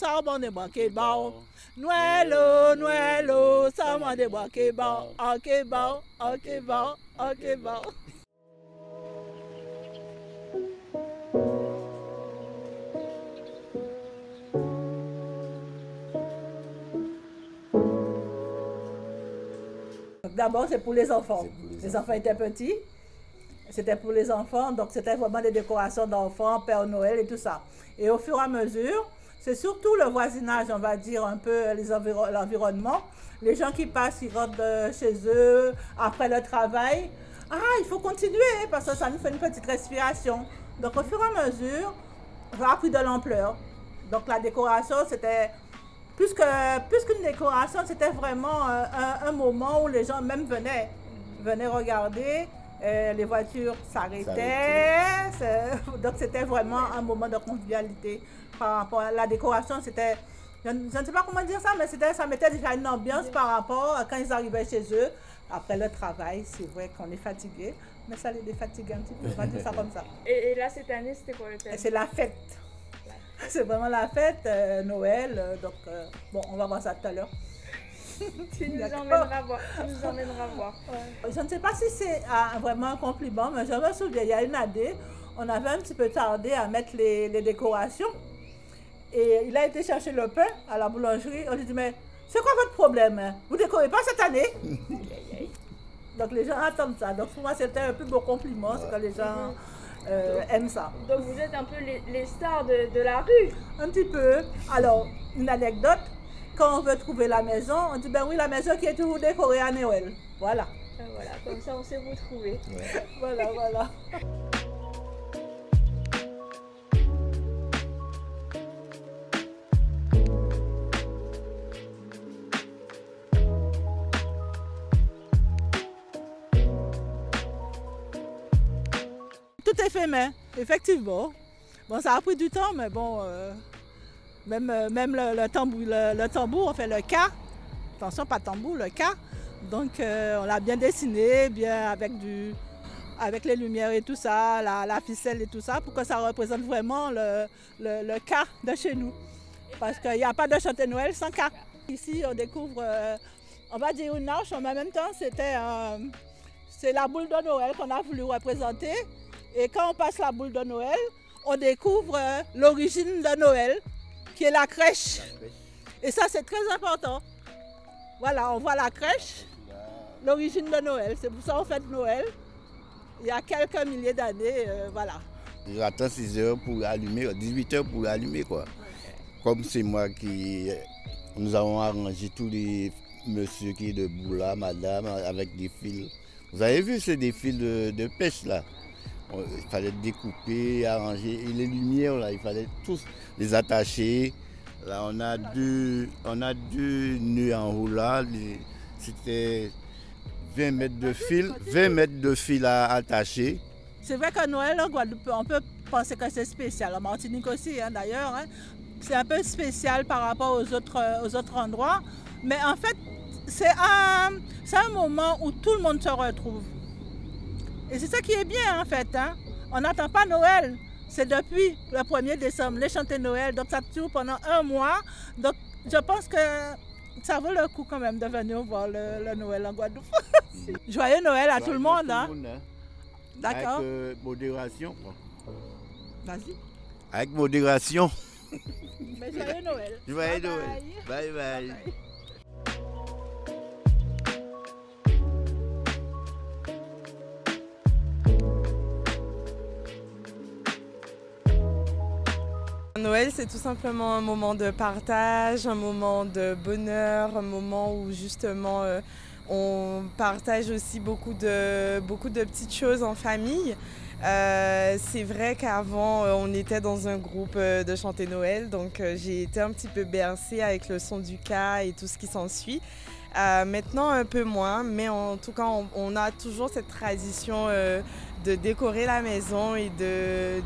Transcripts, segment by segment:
ça m'a débarqué bon. Noël, Noël, ça m'a débarqué bon. Ok bon, ok bon, ok bon. D'abord, c'est pour les enfants. Les enfants étaient petits. C'était pour les enfants, donc c'était vraiment des décorations d'enfants, Père Noël et tout ça. Et au fur et à mesure, c'est surtout le voisinage, on va dire, un peu l'environnement. Les gens qui passent, ils rentrent chez eux après le travail. Ah, il faut continuer parce que ça nous fait une petite respiration. Donc au fur et à mesure, ça a pris de l'ampleur. Donc la décoration, c'était plus qu'une décoration, c'était vraiment un moment où les gens même venaient regarder. Les voitures s'arrêtaient, donc c'était vraiment un moment de convivialité par rapport à la décoration. C'était, je ne sais pas comment dire ça, mais ça mettait déjà une ambiance par rapport à quand ils arrivaient chez eux. Après le travail, c'est vrai qu'on est fatigué, mais ça les défatigue un petit peu, on va dire ça comme ça. Et là, cette année, c'était quoi le thème? C'est la fête. C'est vraiment la fête, Noël, donc bon, on va voir ça tout à l'heure. Tu nous emmèneras voir. Ouais. Je ne sais pas si c'est vraiment un compliment, mais je me souviens, il y a une année, on avait un petit peu tardé à mettre les décorations. Et il a été chercher le pain à la boulangerie. On lui dit, mais c'est quoi votre problème? Vous ne décorez pas cette année? Donc les gens attendent ça. Donc pour moi, c'était un peu beau compliment, c'est quand les gens aiment ça. Donc vous êtes un peu les stars de la rue? Un petit peu. Alors, une anecdote. Quand on veut trouver la maison, on dit, ben oui, la maison qui est toujours décorée à Noël. Voilà. Voilà, comme ça on sait vous trouver. Ouais. Voilà. Tout est fait main, effectivement. Bon, ça a pris du temps, mais bon... Même le tambour, on fait le K. Attention, pas tambour, le K. Donc on l'a bien dessiné, bien avec les lumières et tout ça, la ficelle et tout ça, pour que ça représente vraiment le K de chez nous. Parce qu'il n'y a pas de chanter Noël sans K. Ici, on découvre, on va dire une arche, mais en même temps, c'est la boule de Noël qu'on a voulu représenter. Et quand on passe la boule de Noël, on découvre l'origine de Noël, qui est la crèche. Et ça, c'est très important. Voilà, on voit la crèche, l'origine de Noël. C'est pour ça qu'on fête Noël. Il y a quelques milliers d'années, voilà. J'attends 6 heures pour allumer, 18 heures pour allumer, quoi. Comme c'est moi qui... Nous avons arrangé tous les messieurs qui est debout là, madame, avec des fils. Vous avez vu, c'est des fils de pêche, là. Il fallait découper, arranger. Et les lumières, là, il fallait tous les attacher. Là, on a deux nœuds en haut, là. C'était 20 mètres de fil à attacher. C'est vrai qu'à Noël, en Guadeloupe, on peut penser que c'est spécial. En Martinique aussi, hein, d'ailleurs. Hein. C'est un peu spécial par rapport aux autres endroits. Mais en fait, c'est un moment où tout le monde se retrouve. Et c'est ça qui est bien en fait. Hein. On n'attend pas Noël. C'est depuis le 1er décembre, les chanter Noël. Donc ça dure pendant un mois. Donc je pense que ça vaut le coup quand même de venir voir le Noël en Guadeloupe. Joyeux Noël à tout le monde. Hein. D'accord. Avec modération. Vas-y. Avec modération. Mais joyeux Noël. Joyeux Noël. Bye bye. Noël, c'est tout simplement un moment de partage, un moment de bonheur, un moment où justement on partage aussi beaucoup de petites choses en famille. C'est vrai qu'avant, on était dans un groupe de chanter Noël, donc j'ai été un petit peu bercée avec le son du K et tout ce qui s'ensuit. Maintenant, un peu moins, mais en tout cas, on a toujours cette tradition de décorer la maison et de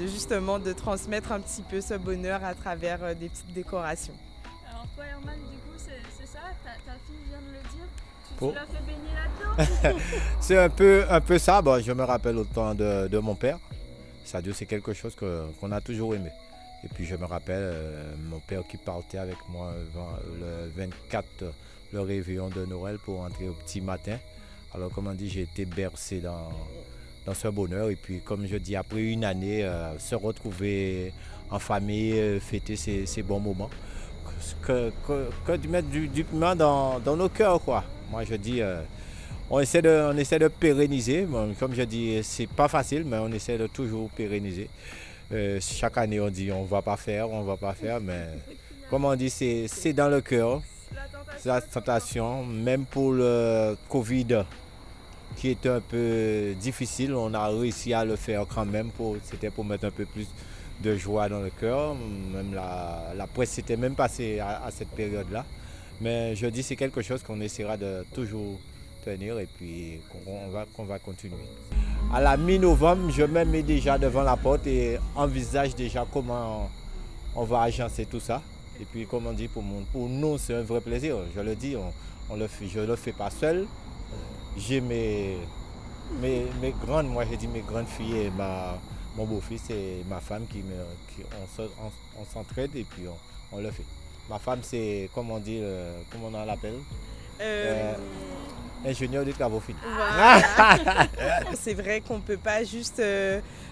justement de transmettre un petit peu ce bonheur à travers des petites décorations. Alors toi, Herman, du coup, c'est ça, ta fille vient de le dire, Oh. tu l'as fait baigner là-dedans. C'est un peu ça. Bon, je me rappelle au temps de mon père. Ça, c'est quelque chose qu'on a toujours aimé. Et puis je me rappelle mon père qui partait avec moi le 24, le réveillon de Noël pour rentrer au petit matin. Alors comme on dit, j'ai été bercé dans ce bonheur. Et puis comme je dis, après une année, se retrouver en famille, fêter ces bons moments. Que de mettre du piment dans nos cœurs, quoi. Moi je dis, on essaie de pérenniser. Bon, comme je dis, c'est pas facile, mais on essaie de toujours pérenniser. Chaque année on dit on va pas faire, mais comme on dit, c'est dans le cœur. C'est la tentation, même pour le Covid qui était un peu difficile, on a réussi à le faire quand même. C'était pour mettre un peu plus de joie dans le cœur. Même la presse s'était même passée à cette période-là. Mais je dis c'est quelque chose qu'on essaiera de toujours tenir et puis qu'on va continuer. À la mi-novembre, je me mets déjà devant la porte et envisage déjà comment on va agencer tout ça. Et puis comme on dit, pour nous c'est un vrai plaisir. Je le dis, je ne le fais pas seul. J'ai mes grandes, moi j'ai dit mes grandes filles et mon beau-fils et ma femme on s'entraide et puis on le fait. Ma femme c'est, comme on dit, comment on l'appelle ingénieur de travaux finis. Voilà. C'est vrai qu'on ne peut pas juste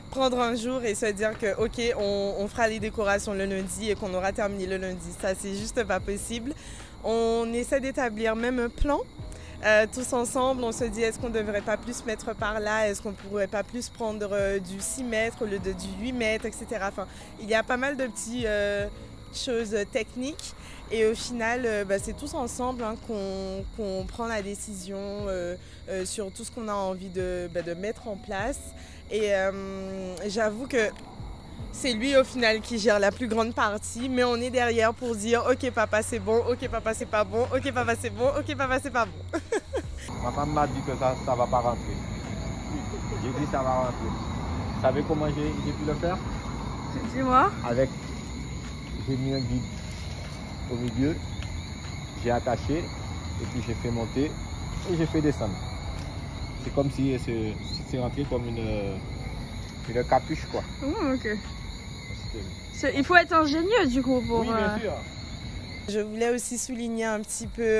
prendre un jour et se dire que ok, on fera les décorations le lundi et qu'on aura terminé le lundi. Ça, c'est juste pas possible. On essaie d'établir même un plan. Tous ensemble, on se dit est-ce qu'on ne devrait pas plus mettre par là, est-ce qu'on ne pourrait pas plus prendre du 6 mètres au lieu de du 8 mètres, etc. Enfin, il y a pas mal de petites choses techniques et au final, c'est tous ensemble qu'on prend la décision sur tout ce qu'on a envie de mettre en place. Et j'avoue que c'est lui au final qui gère la plus grande partie, mais on est derrière pour dire ok papa c'est bon, ok papa c'est pas bon, ok papa c'est bon, ok papa c'est pas bon. Ma femme m'a dit que ça ne va pas rentrer. J'ai dit ça va rentrer. Vous savez comment j'ai pu le faire? Dis-moi. J'ai mis un guide au milieu, j'ai attaché et puis j'ai fait monter et j'ai fait descendre. C'est comme si c'est rentré comme une capuche quoi. Ok. Il faut être ingénieux du coup pour... Oui, bien sûr. Je voulais aussi souligner un petit peu,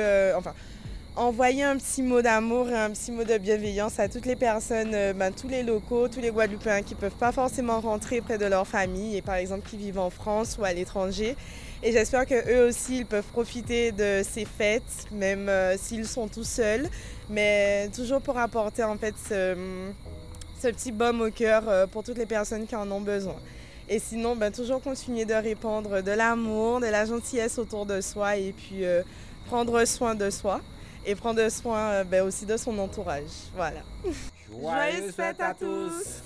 envoyer un petit mot d'amour et un petit mot de bienveillance à toutes les personnes, tous les locaux, tous les Guadeloupéens qui ne peuvent pas forcément rentrer près de leur famille et par exemple qui vivent en France ou à l'étranger. Et j'espère qu'eux aussi, ils peuvent profiter de ces fêtes, même s'ils sont tout seuls, mais toujours pour apporter en fait ce petit baume au cœur pour toutes les personnes qui en ont besoin. Et sinon, toujours continuer de répandre de l'amour, de la gentillesse autour de soi et puis prendre soin de soi et prendre soin aussi de son entourage. Voilà. Joyeuses fêtes à tous!